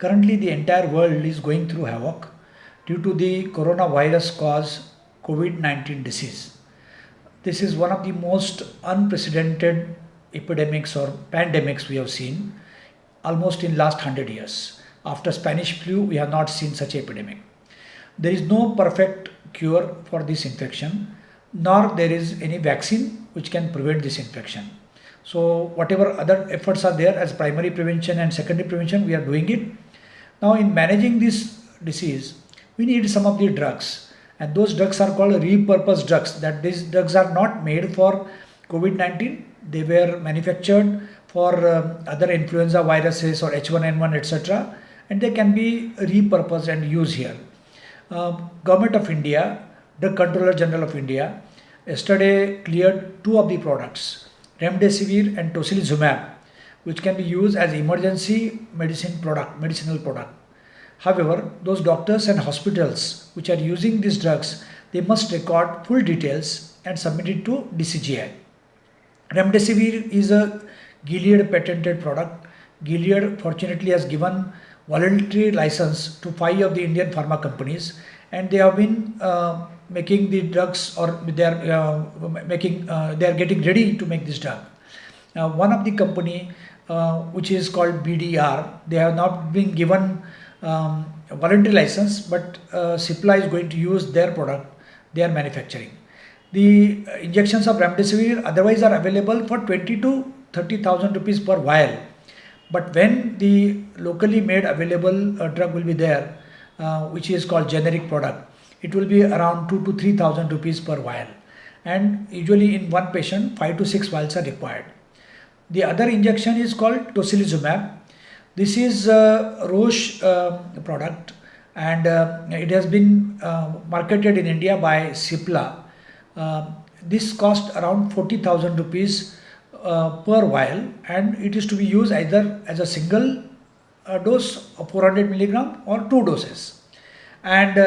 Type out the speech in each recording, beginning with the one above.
Currently, the entire world is going through havoc due to the coronavirus caused COVID-19 disease. This is one of the most unprecedented epidemics or pandemics we have seen almost in last 100 years. After Spanish flu, we have not seen such epidemic. There is no perfect cure for this infection, nor there is any vaccine which can prevent this infection. So whatever other efforts are there as primary prevention and secondary prevention, we are doing it. Now in managing this disease, we need some of the drugs, and those drugs are called repurposed drugs. That these drugs are not made for COVID-19. They were manufactured for other influenza viruses or H1N1 etc. and they can be repurposed and used here. Government of India, Drug Controller General of India, yesterday cleared two of the products, Remdesivir and Tocilizumab, which can be used as emergency medicinal product. However, those doctors and hospitals which are using these drugs, they must record full details and submit it to DCGI. Remdesivir is a Gilead patented product. Gilead fortunately has given voluntary license to 5 of the Indian pharma companies, and they have been making the drugs, or they are getting ready to make this drug. One of the company which is called BDR, they have not been given voluntary license, but Cipla is going to use their product they are manufacturing. The injections of Remdesivir otherwise are available for 20 to 30,000 rupees per vial. But when the locally made available drug will be there, which is called generic product, it will be around 2 to 3,000 rupees per vial. And usually in one patient, 5 to 6 vials are required. The other injection is called Tocilizumab. This is a Roche product, and it has been marketed in India by Cipla. This cost around 40,000 rupees per vial, and it is to be used either as a single dose of 400 milligram or 2 doses. And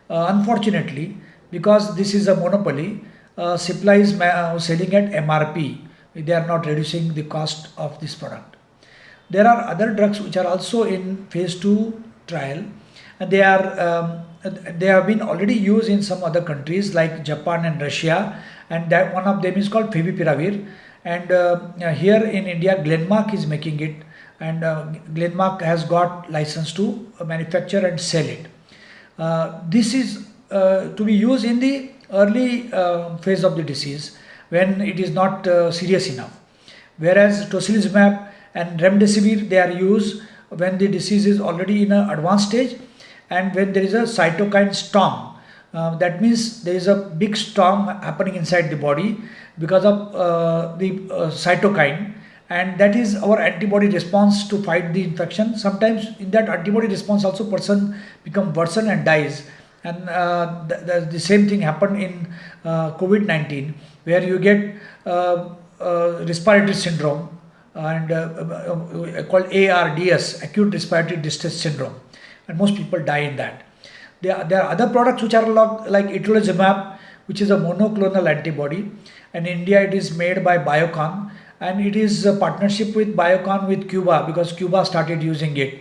unfortunately, because this is a monopoly, Cipla is selling at MRP. They are not reducing the cost of this product. There are other drugs which are also in phase 2 trial, and they have been already used in some other countries like Japan and Russia, and that one of them is called Favipiravir. And here in India, Glenmark is making it, and Glenmark has got license to manufacture and sell it. This is to be used in the early phase of the disease when it is not serious enough. Whereas Tocilizumab and Remdesivir, they are used when the disease is already in an advanced stage and when there is a cytokine storm. That means there is a big storm happening inside the body because of the cytokine, and that is our antibody response to fight the infection. Sometimes in that antibody response also person become worsen and dies, and the same thing happened in COVID-19, where you get respiratory syndrome and called ARDS, acute respiratory distress syndrome, and most people die in that. There are other products which are like Itolizumab, which is a monoclonal antibody, and in India it is made by Biocon, and it is a partnership with Biocon with Cuba, because Cuba started using it.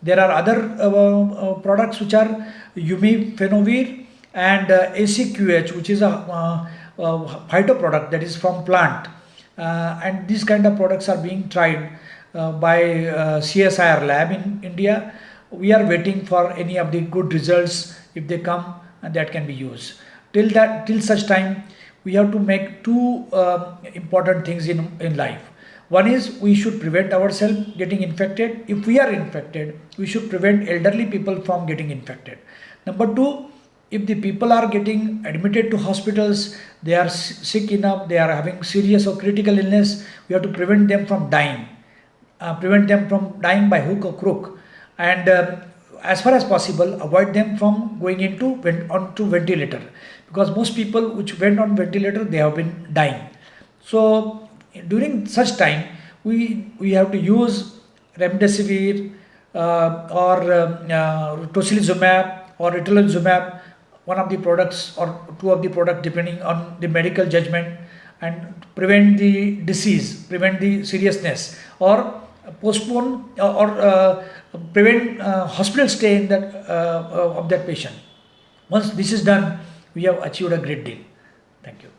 There are other products which are Umifenovir and ACQH, which is a phyto product that is from plant, and these kind of products are being tried by CSIR lab in India. We are waiting for any of the good results. If they come, and that can be used. Till such time, we have to make two important things in life. One is we should prevent ourselves getting infected. If we are infected, we should prevent elderly people from getting infected. Number two, if the people are getting admitted to hospitals, they are sick enough, they are having serious or critical illness, we have to prevent them from dying. Prevent them from dying by hook or crook. And as far as possible, avoid them from going onto ventilator, because most people which went on ventilator, they have been dying. So during such time, we have to use Remdesivir or Tocilizumab or Itolizumab, one of the products or two of the products depending on the medical judgment, and prevent the disease, prevent the seriousness, or postpone or prevent hospital stay in that of that patient. Once this is done, we have achieved a great deal. Thank you.